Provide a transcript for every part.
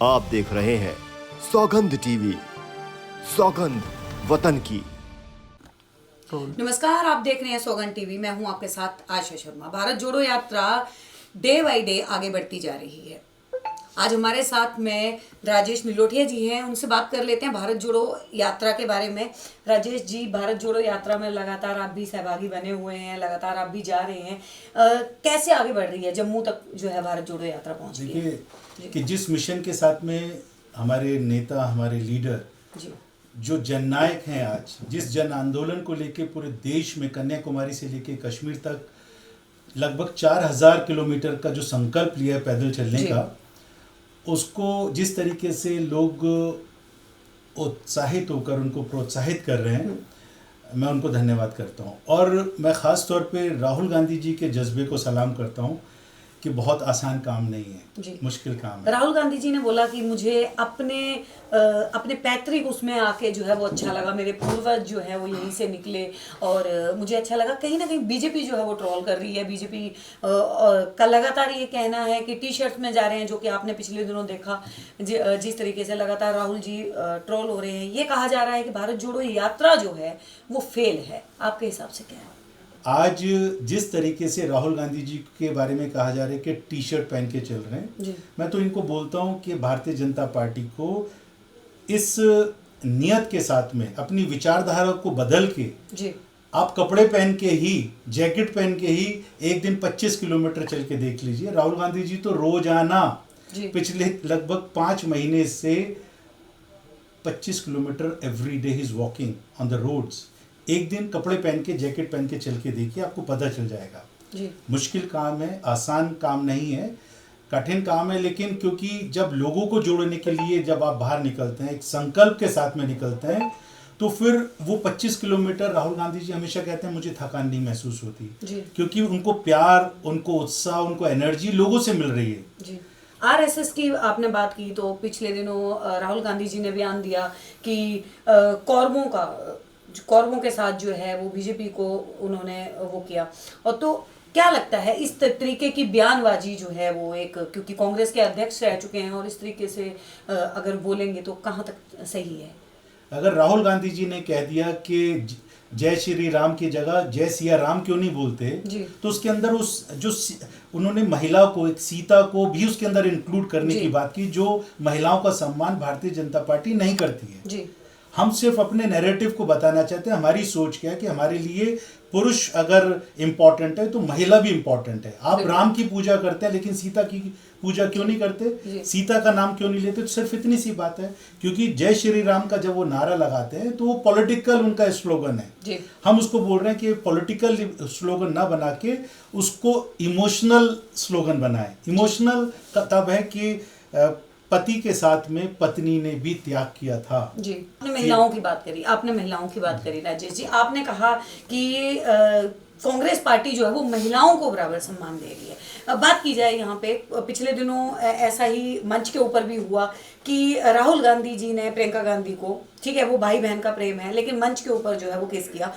आप देख रहे हैं सौगंध टीवी, सौगंध वतन की। नमस्कार, आप देख रहे हैं सौगंध टीवी। मैं हूं आपके साथ आशा शर्मा। भारत जोड़ो यात्रा डे बाय डे आगे बढ़ती जा रही है। आज हमारे साथ में राजेश निलोटिया जी हैं, उनसे बात कर लेते हैं भारत जोड़ो यात्रा के बारे में। राजेश जी, भारत जोड़ो यात्रा में लगातार आप भी सहभागी बने हुए हैं, लगातार आप भी जा रहे हैं। कैसे आगे बढ़ रही है जम्मू तक जो है भारत जोड़ो यात्रा पहुंच रही है? देखिए कि जिस मिशन के साथ में हमारे नेता, हमारे लीडर जी जो जननायक हैं, आज जिस जन आंदोलन को लेके पूरे देश में कन्याकुमारी से लेके कश्मीर तक लगभग 4000 किलोमीटर का जो संकल्प लिया है पैदल चलने का, उसको जिस तरीके से लोग उत्साहित होकर उनको प्रोत्साहित कर रहे हैं, मैं उनको धन्यवाद करता हूं। और मैं ख़ास तौर पे राहुल गांधी जी के जज्बे को सलाम करता हूं कि बहुत आसान काम नहीं है, मुश्किल काम है। राहुल गांधी जी ने बोला कि मुझे अपने पैतृक उसमें आके जो है वो अच्छा लगा, मेरे पूर्वज जो है वो यहीं से निकले और मुझे अच्छा लगा। कहीं ना कहीं बीजेपी जो है वो ट्रोल कर रही है। बीजेपी का लगातार ये कहना है कि टी शर्ट्स में जा रहे हैं, जो कि आपने पिछले दिनों देखा जिस तरीके से लगातार राहुल जी ट्रोल हो रहे हैं। ये कहा जा रहा है कि भारत जोड़ो यात्रा जो है वो फेल है। आपके हिसाब से क्या है? आज जिस तरीके से राहुल गांधी जी के बारे में कहा जा रहा है कि टी शर्ट पहन के चल रहे हैं, मैं तो इनको बोलता हूं कि भारतीय जनता पार्टी को इस नियत के साथ में अपनी विचारधारा को बदल के आप कपड़े पहन के ही, जैकेट पहन के ही एक दिन 25 किलोमीटर चल के देख लीजिए। राहुल गांधी जी तो रोजाना पिछले लगभग 5 महीने से 25 kilometre every day is walking on the roads. एक दिन कपड़े पहन के, जैकेट पहन के चल के देखिए, आपको पता चल जाएगा। मुश्किल काम है, आसान काम नहीं है, कठिन काम है। लेकिन क्योंकि जब लोगों को जोड़ने के लिए जब आप बाहर निकलते हैं, एक संकल्प के साथ में निकलते हैं, तो फिर वो 25 किलोमीटर राहुल गांधी जी हमेशा कहते हैं मुझे थकान नहीं महसूस होती, क्योंकि उनको प्यार, उनको उत्साह, उनको एनर्जी लोगों से मिल रही है। आरएसएस की आपने बात की तो पिछले दिनों राहुल गांधी जी ने बयान दिया कि कौरवों के साथ जो है वो बीजेपी को उन्होंने वो किया। और तो क्या लगता है इस तरीके की बयानबाजी जो है वो एक, क्योंकि कांग्रेस के अध्यक्ष रह चुके हैं और इस तरीके से अगर बोलेंगे तो कहाँ तक सही है? अगर राहुल गांधी जी ने कह दिया कि जय श्री राम की जगह जय सिया राम क्यों नहीं बोलते, तो उसके अंदर उन्होंने महिला को, एक सीता को भी उसके अंदर इंक्लूड करने की बात की, जो महिलाओं का सम्मान भारतीय जनता पार्टी नहीं करती है। हम सिर्फ अपने नैरेटिव को बताना चाहते हैं। हमारी सोच क्या है कि हमारे लिए पुरुष अगर इम्पोर्टेंट है तो महिला भी इम्पोर्टेंट है। आप राम की पूजा करते हैं लेकिन सीता की पूजा क्यों नहीं करते, सीता का नाम क्यों नहीं लेते? तो सिर्फ इतनी सी बात है। क्योंकि जय श्री राम का जब वो नारा लगाते हैं तो वो पॉलिटिकल उनका स्लोगन है। हम उसको बोल रहे हैं कि पॉलिटिकल स्लोगन ना बना के उसको इमोशनल स्लोगन बनाए। इमोशनल तब है कि पति के साथ में पत्नी ने भी त्याग किया था। आपने महिलाओं की बात करी राजेश जी। आपने कहा कि कांग्रेस पार्टी जो है वो महिलाओं को बराबर सम्मान दे रही है। बात की जाए यहाँ पे, पिछले दिनों ऐसा ही मंच के ऊपर भी हुआ कि राहुल गांधी जी ने प्रियंका गांधी को, ठीक है वो भाई बहन का प्रेम है, लेकिन मंच के ऊपर जो है वो केस किया।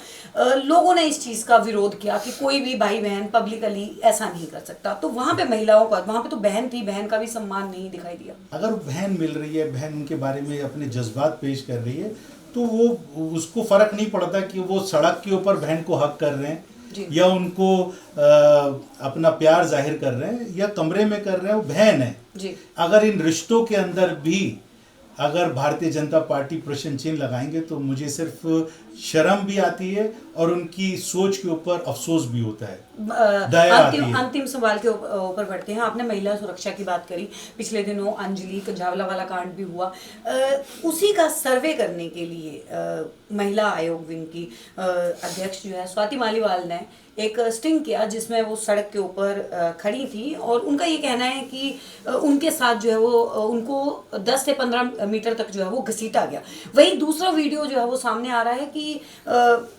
लोगों ने इस चीज़ का विरोध किया कि कोई भी भाई बहन पब्लिकली ऐसा नहीं कर सकता। तो वहाँ पे महिलाओं का, वहाँ पे तो बहन थी, बहन का भी सम्मान नहीं दिखाई दिया। अगर बहन मिल रही है, बहन उनके बारे में अपने जज्बात पेश कर रही है, तो वो उसको फर्क नहीं पड़ता कि वो सड़क के ऊपर बहन को हक कर रहे हैं या उनको अपना प्यार जाहिर कर रहे हैं या कमरे में कर रहे हैं, वो बहन है। अगर इन रिश्तों के अंदर भी अगर भारतीय जनता पार्टी प्रश्न चिन्ह लगाएंगे तो मुझे सिर्फ शर्म भी आती है और उनकी सोच के ऊपर अफसोस भी होता है, दया आती है। अंतिम सवाल के ऊपर बढ़ते हैं। आपने महिला सुरक्षा की बात करी। पिछले दिनों अंजलि कंझावला वाला कांड भी हुआ। उसी का सर्वे करने के लिए महिला आयोग विंग की अध्यक्ष जो है स्वाति मालीवाल ने एक स्टिंग किया, जिसमें वो सड़क के ऊपर खड़ी थी और उनका ये कहना है कि उनके साथ जो है वो उनको 10 से 15 मीटर तक जो है वो घसीटा गया। वहीं दूसरा वीडियो जो है वो सामने आ रहा है कि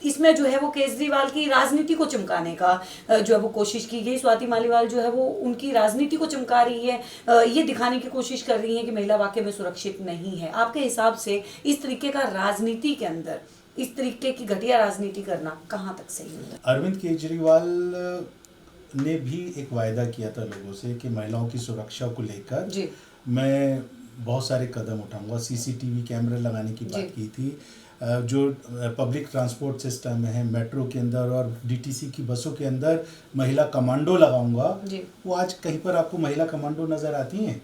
इसमें जो है वो केजरीवाल की राजनीति को चमकाने का जो है वो कोशिश की गई। स्वाति मालीवाल जो है वो उनकी राजनीति को चमका रही है, ये दिखाने की कोशिश कर रही है कि महिला वाकई में सुरक्षित नहीं है। आपके हिसाब से इस तरीके का राजनीति के अंदर, इस तरीके की घटिया राजनीति करना कहाँ तक सही है? अरविंद केजरीवाल ने भी एक वायदा किया था लोगों से कि महिलाओं की सुरक्षा को लेकर मैं बहुत सारे कदम उठाऊंगा। सीसीटीवी कैमरा लगाने की बात की थी, जो पब्लिक ट्रांसपोर्ट सिस्टम है, मेट्रो के अंदर और डीटीसी की बसों के अंदर महिला कमांडो लगाऊंगा। वो आज कहीं पर आपको महिला कमांडो नज़र आती हैं?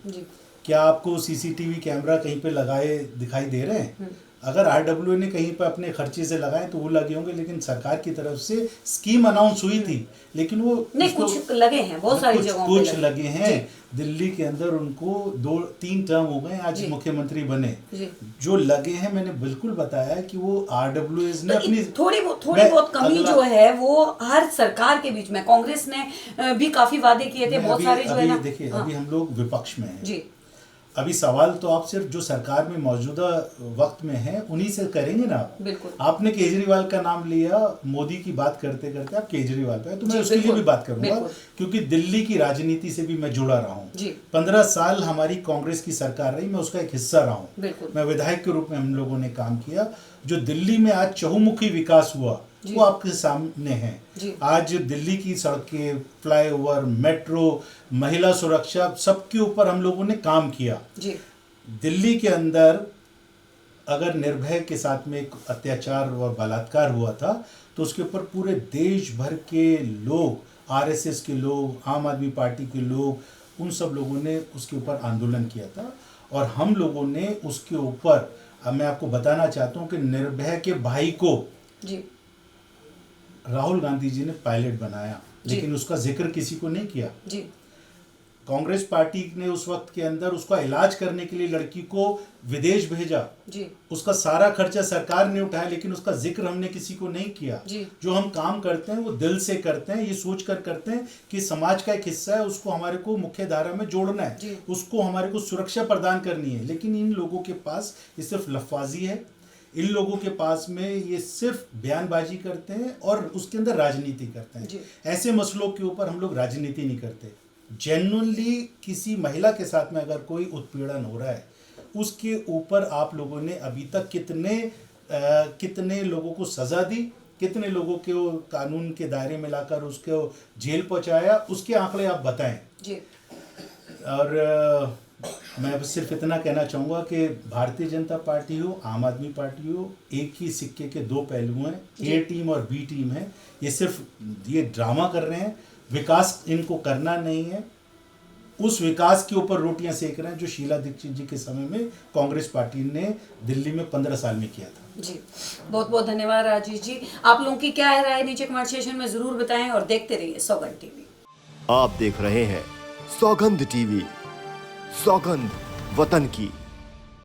क्या आपको सीसीटीवी कैमरा कहीं पे लगाए दिखाई दे रहे हैं? अगर आरडब्ल्यू ने कहीं पर अपने खर्चे से लगाए तो वो लगे होंगे, लेकिन सरकार की तरफ से स्कीम अनाउंस हुई थी, लेकिन वो नहीं, कुछ लगे हैं, बहुत सारी जगहों पे कुछ लगे हैं। दिल्ली के अंदर उनको 2-3 टर्म हो गए, आज मुख्यमंत्री बने। जो लगे हैं, मैंने बिल्कुल बताया कि वो आरडब्ल्यू ने तो अपनी थोड़ी बहुत कमी जो है वो हर सरकार के बीच में, कांग्रेस ने भी काफी वादे किए थे, बहुत सारे जो है ना। देखिए, अभी हम लोग विपक्ष में हैं जी, अभी सवाल तो आप सिर्फ जो सरकार में मौजूदा वक्त में है उन्हीं से करेंगे ना। बिल्कुल। आपने केजरीवाल का नाम लिया, मोदी की बात करते करते आप केजरीवाल पे, तो मैं उसके लिए भी बात करूंगा, क्योंकि दिल्ली की राजनीति से भी मैं जुड़ा रहा हूँ। 15 साल हमारी कांग्रेस की सरकार रही, मैं उसका एक हिस्सा रहा हूँ। मैं विधायक के रूप में हम लोगों ने काम किया। जो दिल्ली में आज चहुमुखी विकास हुआ वो आपके सामने है। आज दिल्ली की सड़कें, फ्लाईओवर, मेट्रो, महिला सुरक्षा, सबके ऊपर हम लोगों ने काम किया। दिल्ली के अंदर अगर निर्भय के साथ में एक अत्याचार और बलात्कार हुआ था तो उसके ऊपर पूरे देश भर के लोग, आरएसएस के लोग, आम आदमी पार्टी के लोग, उन सब लोगों ने उसके ऊपर आंदोलन किया था। और हम लोगों ने उसके ऊपर, अब मैं आपको बताना चाहता हूँ कि निर्भय के भाई को राहुल गांधी जी ने पायलट बनाया, लेकिन उसका जिक्र किसी को नहीं किया। कांग्रेस पार्टी ने उस वक्त के अंदर उसका इलाज करने के लिए लड़की को विदेश भेजा, उसका सारा खर्चा सरकार ने उठाया, लेकिन उसका जिक्र हमने किसी को नहीं किया। जो हम काम करते हैं वो दिल से करते हैं, ये सोच कर करते हैं कि समाज का एक हिस्सा है, उसको हमारे को मुख्य धारा में जोड़ना है, उसको हमारे को सुरक्षा प्रदान करनी है। लेकिन इन लोगों के पास ये सिर्फ लफाजी है, इन लोगों के पास में ये सिर्फ बयानबाजी करते हैं और उसके अंदर राजनीति करते हैं। ऐसे मसलों के ऊपर हम लोग राजनीति नहीं करते। जेन्युइनली किसी महिला के साथ में अगर कोई उत्पीड़न हो रहा है, उसके ऊपर आप लोगों ने अभी तक कितने लोगों को सजा दी, कितने लोगों को कानून के दायरे में लाकर उसको जेल पहुंचाया, उसके आंकड़े आप बताएं। और मैं बस सिर्फ इतना कहना चाहूँगा कि भारतीय जनता पार्टी हो, आम आदमी पार्टी हो, एक ही सिक्के के दो पहलू हैं। ए टीम और बी टीम है। ये सिर्फ ये ड्रामा कर रहे हैं, विकास इनको करना नहीं है। उस विकास के ऊपर रोटियां सेक रहे हैं जो शीला दीक्षित जी के समय में कांग्रेस पार्टी ने दिल्ली में 15 साल में किया था। जी, बहुत बहुत धन्यवाद राजेश जी। आप लोगों की क्या राय नीचे कमेंट सेक्शन में जरूर बताएं और देखते रहिए सौगंध टीवी। आप देख रहे हैं सौगंध टीवी, सौगंध वतन की।